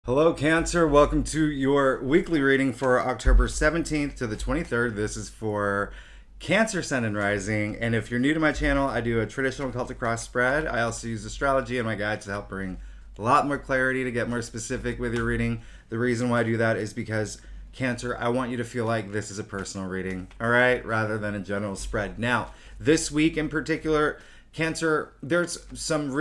Hello, Cancer. Welcome to your weekly reading for October 17th to the 23rd. This is for Cancer Sun and Rising. And if you're new to my channel, I do a traditional Celtic cross spread. I also use astrology and my guides to help bring a lot more clarity to get more specific with your reading. The reason why I do that is because, Cancer, I want you to feel like this is a personal reading, all right, rather than a general spread. Now, this week in particular, Cancer, there's some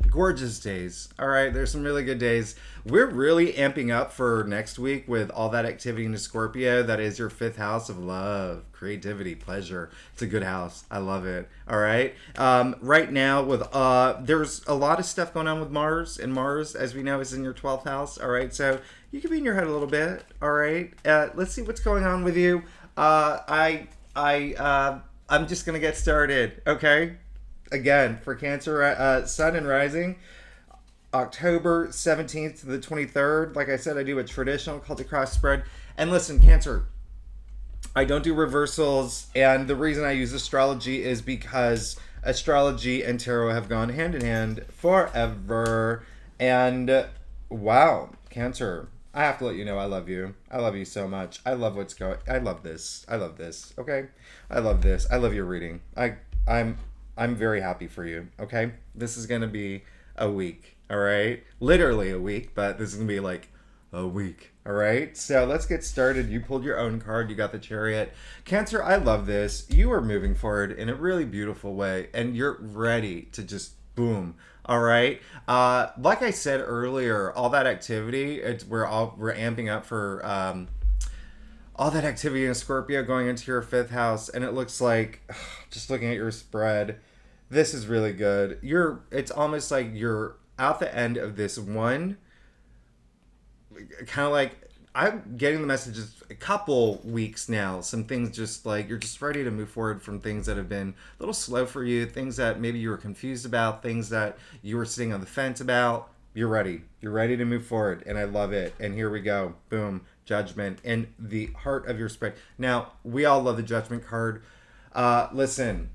gorgeous days. All right, there's some really good days. We're really amping up for next week with all that activity in Scorpio. That is your fifth house of love, creativity, pleasure. It's a good house. I love it. All right. Right now, with there's a lot of stuff going on with Mars, and Mars, as we know, is in your 12th house. All right, so you can be in your head a little bit. All right. Let's see what's going on with you. I'm just gonna get started. Okay. Again, for Cancer, Sun and Rising, October 17th to the 23rd. Like I said, I do a traditional Celtic cross spread. And listen, Cancer, I don't do reversals. And the reason I use astrology is because astrology and tarot have gone hand in hand forever. And wow, Cancer, I have to let you know I love you. I love you so much. I love what's going. I love this. I love this. Okay, I love this. I love your reading. I'm very happy for you, okay? This is going to be a week, all right? Literally a week, but this is going to be like a week, all right? So let's get started. You pulled your own card. You got the chariot. Cancer, I love this. You are moving forward in a really beautiful way, and you're ready to just boom, all right? Like I said earlier, all that activity, we're amping up for all that activity in Scorpio going into your fifth house, and it looks like, just looking at your spread, this is really good. It's almost like you're out the end of this one, kind of like, I'm getting the messages a couple weeks now. Some things just like you're just ready to move forward from things that have been a little slow for you, things that maybe you were confused about, things that you were sitting on the fence about. You're ready. You're ready to move forward, and I love it. And here we go. Boom. Judgment in the heart of your spread. Now, we all love the Judgment card. Listen,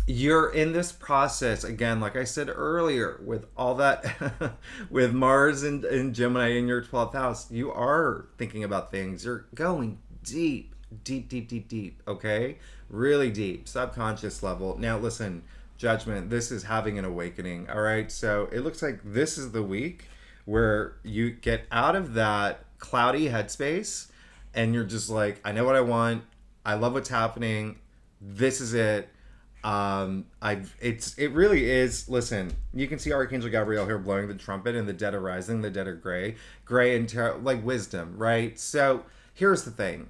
you're in this process again, like I said earlier, with all that, with Mars and Gemini in your 12th house. You are thinking about things. You're going deep, deep, deep, deep, deep. Okay, really deep, subconscious level. Now, listen, Judgment. This is having an awakening. All right, so it looks like this is the week where you get out of that cloudy headspace and you're just like, I know what I want. I love what's happening. This is it. It really is. Listen, you can see Archangel Gabriel here blowing the trumpet, and the dead are rising, the dead are gray and tarot, like wisdom, right? So here's the thing.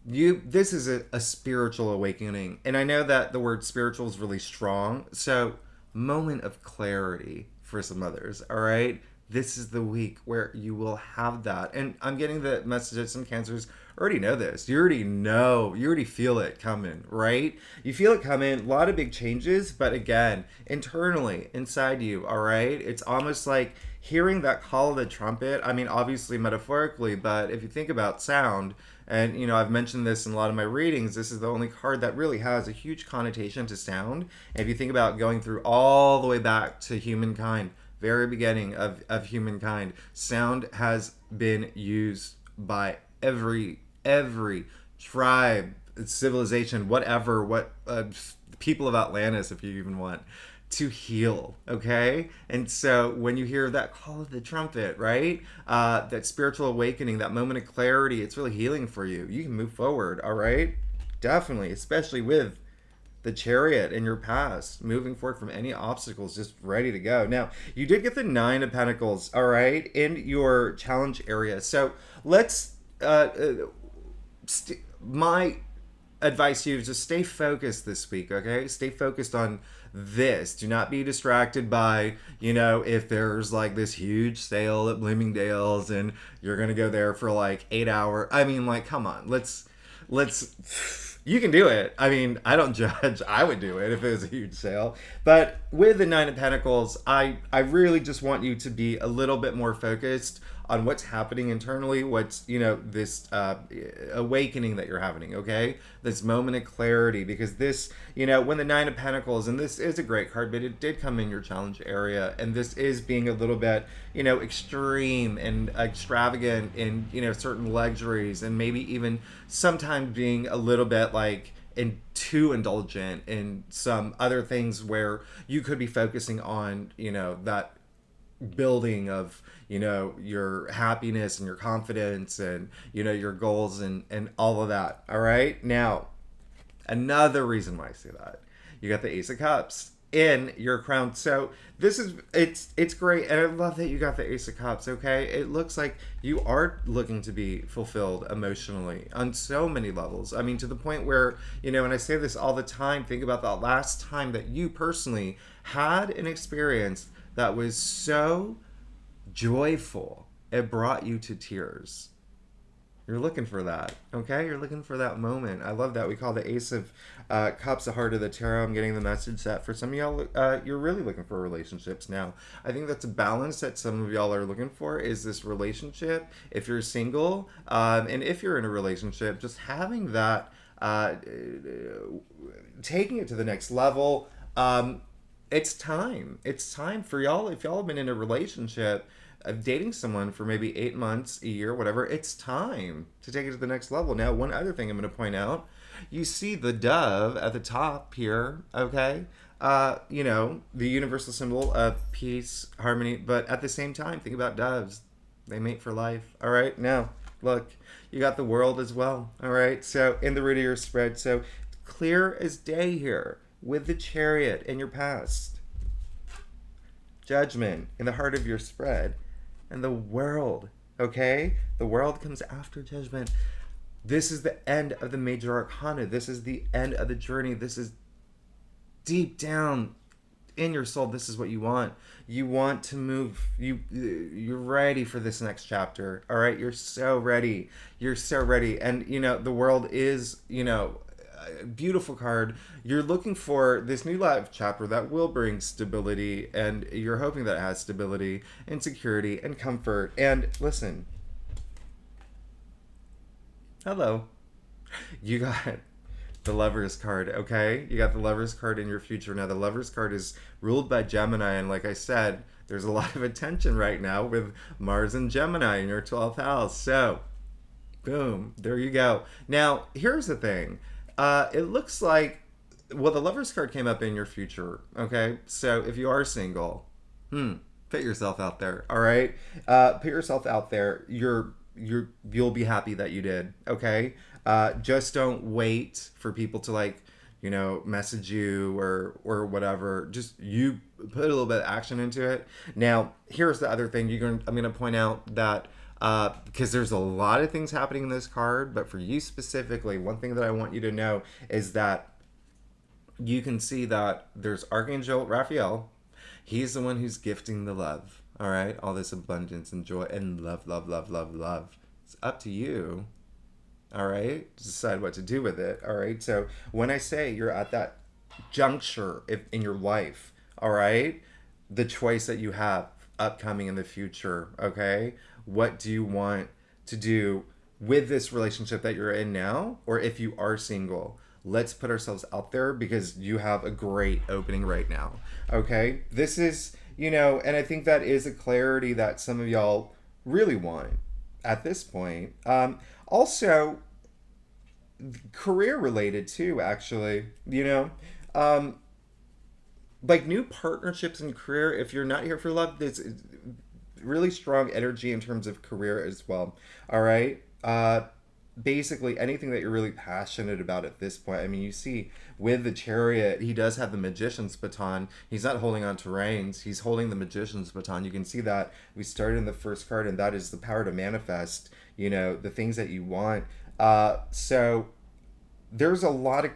This is a spiritual awakening, and I know that the word spiritual is really strong. So moment of clarity for some others, all right? This is the week where you will have that. And I'm getting the message that some Cancers already know this. You already know. You already feel it coming, right? You feel it coming. A lot of big changes, but again, internally, inside you, all right? It's almost like hearing that call of the trumpet. I mean, obviously metaphorically, but if you think about sound, and I've mentioned this in a lot of my readings, this is the only card that really has a huge connotation to sound. And if you think about going through all the way back to humankind, very beginning of humankind, sound has been used by every tribe, civilization, whatever, people of Atlantis, if you even want, to heal. Okay, and so when you hear that call of the trumpet, right, that spiritual awakening, that moment of clarity, it's really healing for you. You can move forward. All right, definitely, especially with the chariot in your past, moving forward from any obstacles, just ready to go. Now, you did get the 9 of Pentacles, all right, in your challenge area. So let's, my advice to you is just stay focused this week, okay? Stay focused on this. Do not be distracted by, if there's like this huge sale at Bloomingdale's and you're going to go there for like 8 hours. I mean, like, come on, let's You can do it. I mean, I don't judge. I would do it if it was a huge sale. But with the Nine of Pentacles, I really just want you to be a little bit more focused on what's happening internally, what's, this awakening that you're having, okay? This moment of clarity, because this, when the Nine of Pentacles, and this is a great card, but it did come in your challenge area, and this is being a little bit, extreme and extravagant in, certain luxuries, and maybe even sometimes being a little bit like, and too indulgent in some other things where you could be focusing on, that building of your happiness and your confidence and your goals and all of that. All right, now another reason why I say that, you got the Ace of Cups in your crown. So this is it's great, and I love that you got the Ace of Cups. Okay, it looks like you are looking to be fulfilled emotionally on so many levels. I mean, to the point where, and I say this all the time, think about the last time that you personally had an experience that was so joyful it brought you to tears. You're looking for that, okay? You're looking for that moment. I love that. We call the Ace of Cups the heart of the tarot. I'm getting the message that for some of y'all, you're really looking for relationships now. I think that's a balance that some of y'all are looking for, is this relationship. If you're single, and if you're in a relationship, just having that, taking it to the next level. It's time. It's time for y'all. If y'all have been in a relationship, dating someone for maybe 8 months, a year, whatever, it's time to take it to the next level. Now, one other thing I'm going to point out, you see the dove at the top here, okay? The universal symbol of peace, harmony, but at the same time, think about doves. They mate for life, all right? Now, look, you got the world as well, all right? So, in the root of your spread, so clear as day here. With the chariot in your past, judgment in the heart of your spread, and the world, okay? The world comes after judgment. This is the end of the major arcana. This is the end of the journey. This is deep down in your soul. This is what you want. You want to move. You're ready for this next chapter, all right? You're so ready. You're so ready. And, the world is, beautiful card. You're looking for this new life chapter that will bring stability, and you're hoping that it has stability and security and comfort. And listen, hello, you got the Lovers card, okay? You got the Lovers card in your future. Now, the Lovers card is ruled by Gemini, and like I said, there's a lot of attention right now with Mars and Gemini in your 12th house. So, boom, there you go. Now, here's the thing. It looks like, well, the Lovers card came up in your future, okay? So if you are single, put yourself out there, all right? Put yourself out there. You'll be happy that you did, okay? Just don't wait for people to message you or whatever. Just you put a little bit of action into it. Now, here's the other thing. I'm gonna point out that. Because there's a lot of things happening in this card, but for you specifically, one thing that I want you to know is that you can see that there's Archangel Raphael. He's the one who's gifting the love, all right? All this abundance and joy and love, love, love, love, love. It's up to you, all right, to decide what to do with it, all right? So when I say you're at that juncture in your life, all right, the choice that you have upcoming in the future, okay? What do you want to do with this relationship that you're in now? Or if you are single, let's put ourselves out there, because you have a great opening right now, okay? This is, and I think that is a clarity that some of y'all really want at this point. Also, career related too, actually, like new partnerships in career. If you're not here for love, it's really strong energy in terms of career as well, all right? Basically anything that you're really passionate about at this point. I mean, you see with the chariot, he does have the magician's baton. He's not holding on to reins, he's holding the magician's baton. You can see that we started in the first card, and that is the power to manifest, the things that you want. So there's a lot of,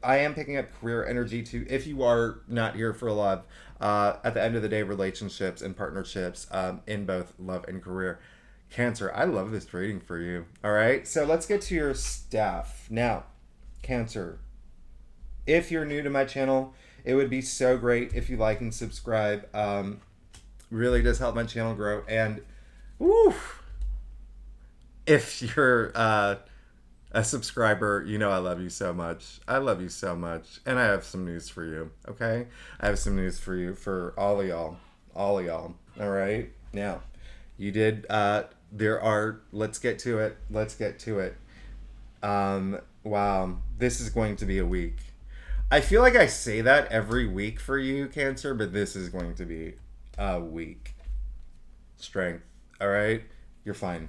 I am picking up career energy too, if you are not here for love. At the end of the day, relationships and partnerships, in both love and career. Cancer, I love this reading for you. All right, so let's get to your staff. Now, Cancer, if you're new to my channel, it would be so great if you like and subscribe. Really does help my channel grow. And woo, if you're a subscriber, you know I love you so much. I love you so much. And I have some news for you, okay? I have some news for you, for all of y'all. All of y'all. All right? Now, you did, let's get to it. Let's get to it. Wow. This is going to be a week. I feel like I say that every week for you, Cancer, but this is going to be a week. Strength. All right? You're fine.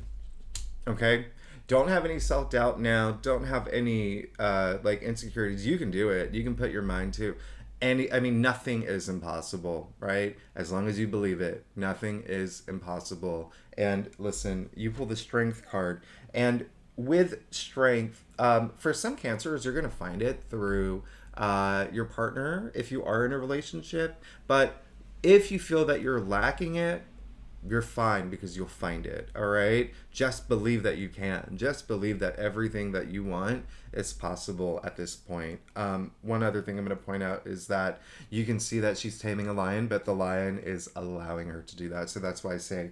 Okay? Don't have any self-doubt now. Don't have any like insecurities. You can do it. You can put your mind to nothing is impossible, right? As long as you believe it, nothing is impossible. And listen, you pull the strength card, and with strength, for some cancers, you're going to find it through your partner if you are in a relationship. But if you feel that you're lacking it, you're fine, because you'll find it. All right, just believe that you can. Just believe that everything that you want is possible at this point. One other thing I'm going to point out is that you can see that she's taming a lion, but the lion is allowing her to do that. So that's why I say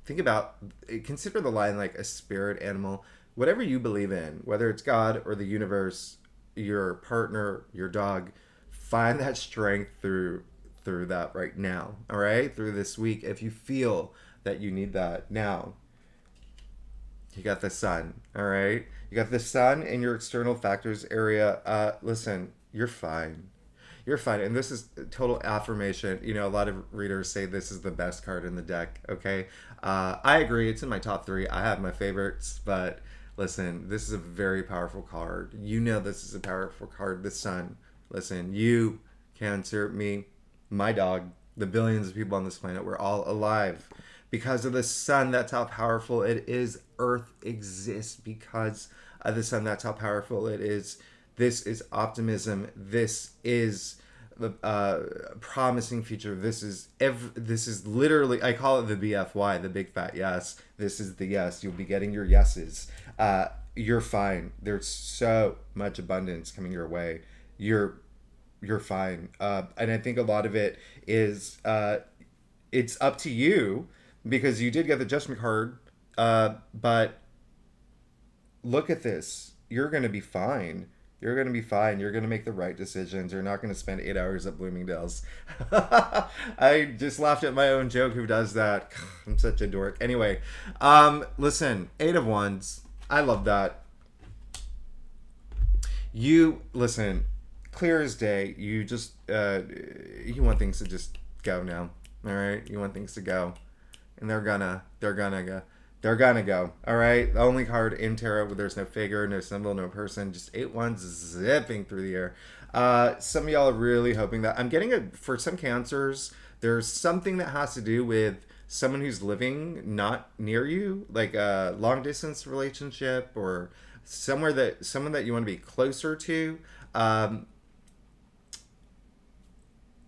consider the lion like a spirit animal. Whatever you believe in, whether it's God or the universe, your partner, your dog, find that strength through that right now. All right, through this week, if you feel that you need that. Now, you got the sun. All right, you got the sun in your external factors area. Listen, you're fine. You're fine. And this is total affirmation. You know, a lot of readers say this is the best card in the deck. Okay, I agree. It's in my top 3. I have my favorites, but listen, this is a very powerful card. You know, this is a powerful card. The sun. Listen, you, Cancer, me, my dog, the billions of people on this planet, we're all alive because of the sun. That's how powerful it is. Earth exists because of the sun. That's how powerful it is. This is optimism. This is the promising future. This is literally, I call it the BFY, the big fat yes. This is the yes. You'll be getting your yeses. You're fine. There's so much abundance coming your way. You're fine. And I think a lot of it is it's up to you, because you did get the Judgment card. But look at this. You're going to be fine. You're going to be fine. You're going to make the right decisions. You're not going to spend 8 hours at Bloomingdale's. I just laughed at my own joke. Who does that? I'm such a dork. Anyway, listen, 8 of Wands. I love that. You, listen, clear as day. You just you want things to just go now. All right, you want things to go, and they're gonna go. All right, the only card in tarot where there's no figure, no symbol, no person, just 8 wands zipping through the air. Some of y'all are really hoping that I'm getting for some cancers. There's something that has to do with someone who's living not near you, like a long distance relationship, or someone that you want to be closer to.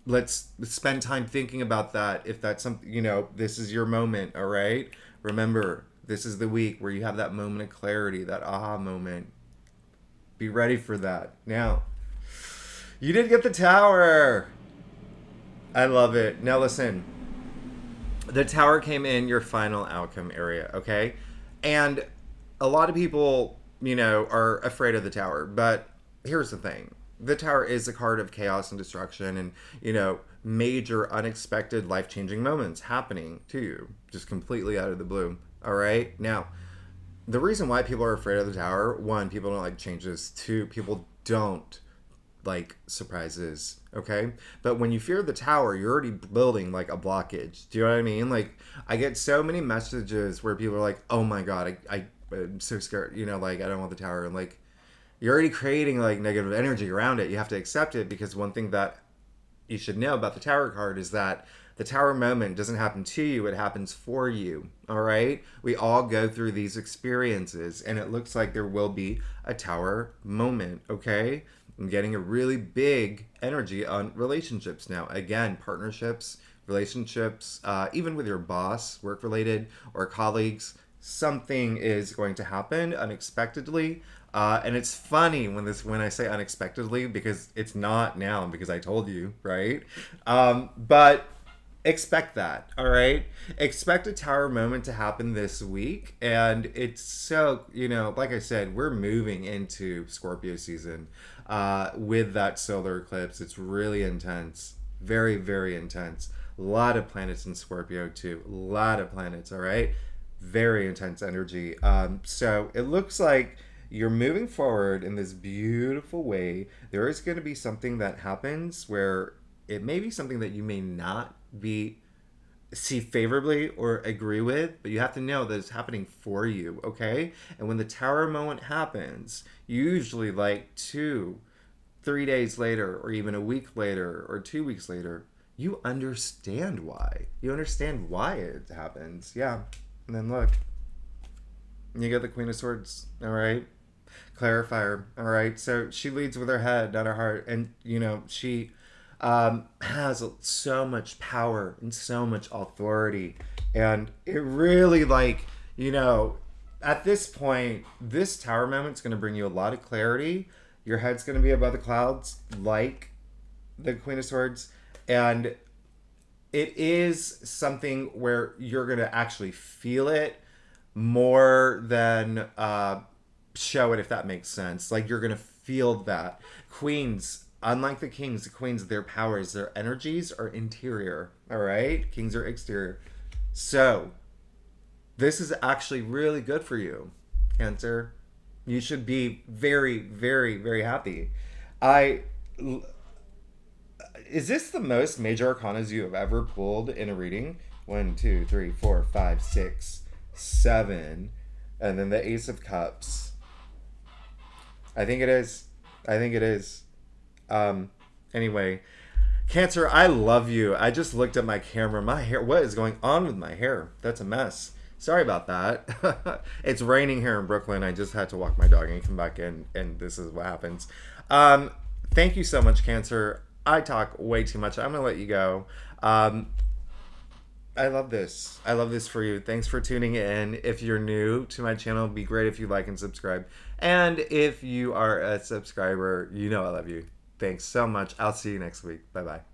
Let's spend time thinking about that. If that's something, this is your moment. All right, remember, this is the week where you have that moment of clarity, that aha moment. Be ready for that. Now, you did get the Tower. I love it. Now listen, the Tower came in your final outcome area, okay? And a lot of people, are afraid of the Tower, but here's the thing. The Tower is a card of chaos and destruction and, major unexpected life-changing moments happening to you, just completely out of the blue. All right? Now, the reason why people are afraid of the Tower, 1, people don't like changes. 2, people don't like surprises, okay? But when you fear the Tower, you're already building like a blockage. Do you know what I mean? Like, I get so many messages where people are like, oh my God, I'm so scared, I don't want the Tower. And like, you're already creating like negative energy around it. You have to accept it, because one thing that you should know about the Tower card is that the Tower moment doesn't happen to you, it happens for you. All right? We all go through these experiences, and it looks like there will be a Tower moment, okay? I'm getting a really big energy on relationships now. Again, partnerships, relationships, even with your boss, work-related, or colleagues. something is going to happen unexpectedly. And it's funny when I say unexpectedly, because it's not now, because I told you, right? But expect that, all right? Expect a tower moment to happen this week. And it's so, like I said, we're moving into Scorpio season with that solar eclipse. It's really intense, very, very intense. A lot of planets in Scorpio too. A lot of planets, all right? Very intense energy. So it looks like you're moving forward in this beautiful way. There is going to be something that happens where it may be something that you may not be see favorably or agree with, but you have to know that it's happening for you, okay? And when the tower moment happens, usually like 3 days later, or even a week later, or 2 weeks later, you understand why. You understand why it happens. Yeah. And then look, you get the Queen of Swords, all right? Clarifier, all right? So she leads with her head, not her heart. And, she has so much power and so much authority. And it really, at this point, this tower moment's going to bring you a lot of clarity. Your head's going to be above the clouds, like the Queen of Swords. And it is something where you're going to actually feel it more than show it, if that makes sense. Like, you're going to feel that. Queens, unlike the kings, the queens, their powers, their energies are interior, all right? Kings are exterior. So, this is actually really good for you, Cancer. You should be very, very, very happy. I Is this the most major arcanas you have ever pulled in a reading? 1, 2, 3, 4, 5, 6, 7, and then the Ace of Cups. I think it is. I think it is. Anyway, Cancer, I love you. I just looked at my camera. My hair, what is going on with my hair? That's a mess. Sorry about that. It's raining here in Brooklyn. I just had to walk my dog and come back in, and this is what happens. Thank you so much, Cancer. I talk way too much. I'm going to let you go. I love this. I love this for you. Thanks for tuning in. If you're new to my channel, it'd be great if you like and subscribe. And if you are a subscriber, I love you. Thanks so much. I'll see you next week. Bye-bye.